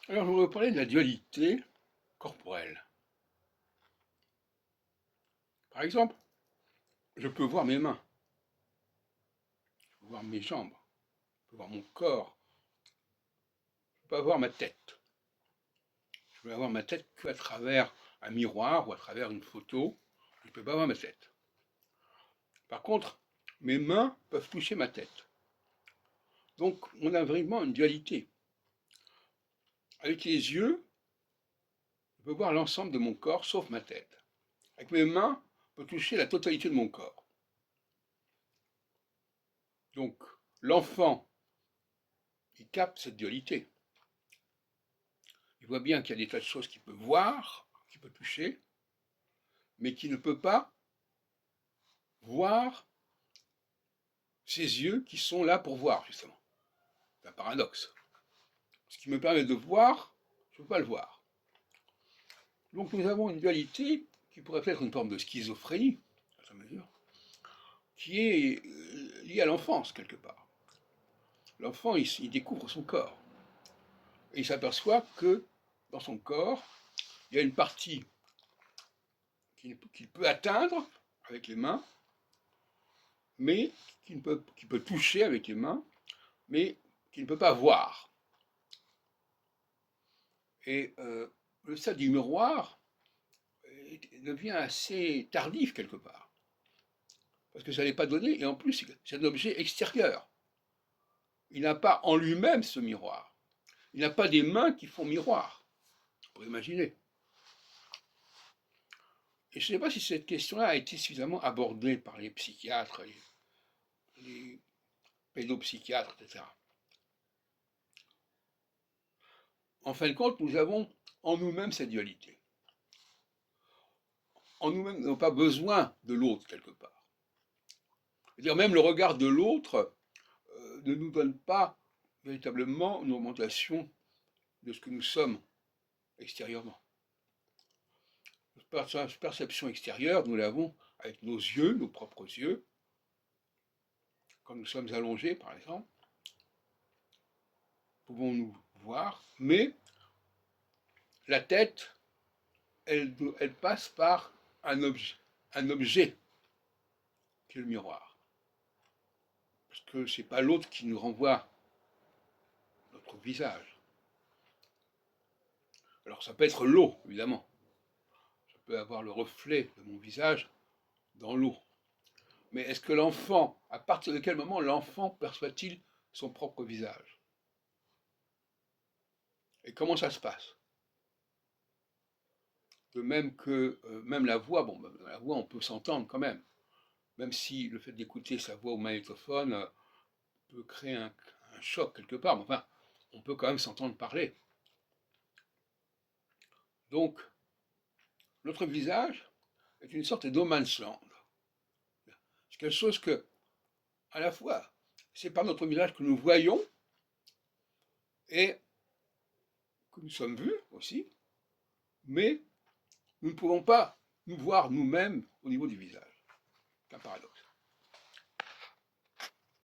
Alors, je voudrais parler de la dualité corporelle. Par exemple, je peux voir mes mains, je peux voir mes jambes, je peux voir mon corps, je peux pas voir ma tête. Je peux avoir ma tête qu'à travers un miroir ou à travers une photo. Je ne peux pas voir ma tête. Par contre, mes mains peuvent toucher ma tête. Donc, on a vraiment une dualité. Avec les yeux, je peux voir l'ensemble de mon corps sauf ma tête. Avec mes mains, je peux toucher la totalité de mon corps. Donc, l'enfant, il capte cette dualité. Il voit bien qu'il y a des tas de choses qu'il peut voir, qu'il peut toucher, mais qu'il ne peut pas voir ses yeux qui sont là pour voir, justement. C'est un paradoxe. Ce qui me permet de voir, je ne peux pas le voir. Donc nous avons une dualité qui pourrait être une forme de schizophrénie, à sa mesure, qui est liée à l'enfance, quelque part. L'enfant, il découvre son corps. Et il s'aperçoit que dans son corps, il y a une partie qu'il peut atteindre avec les mains, mais qu'il peut toucher avec les mains, mais qu'il ne peut pas voir. Et le stade du miroir devient assez tardif quelque part, parce que ça n'est pas donné, et en plus c'est un objet extérieur. Il n'a pas en lui-même ce miroir. Il n'a pas des mains qui font miroir, pour imaginer. Et je ne sais pas si cette question-là a été suffisamment abordée par les psychiatres, les pédopsychiatres, etc. En fin de compte, nous avons en nous-mêmes cette dualité. En nous-mêmes, nous n'avons pas besoin de l'autre quelque part. C'est-à-dire même le regard de l'autre ne nous donne pas véritablement une augmentation de ce que nous sommes extérieurement. Notre perception extérieure, nous l'avons avec nos yeux, nos propres yeux, quand nous sommes allongés par exemple, pouvons-nous voir, mais la tête, elle passe par un objet qui est le miroir. Parce que ce n'est pas l'autre qui nous renvoie notre visage. Alors ça peut être l'eau, évidemment. Je peux avoir le reflet de mon visage dans l'eau. Mais est-ce que l'enfant, à partir de quel moment l'enfant perçoit-il son propre visage? Et comment ça se passe? De même que même la voix, bon, la voix on peut s'entendre quand même si le fait d'écouter sa voix au magnétophone peut créer un choc quelque part, mais enfin, on peut quand même s'entendre parler. Donc, notre visage est une sorte de no man's land. C'est quelque chose que, à la fois, c'est par notre visage que nous voyons et que nous sommes vus aussi, mais nous ne pouvons pas nous voir nous-mêmes au niveau du visage. C'est un paradoxe.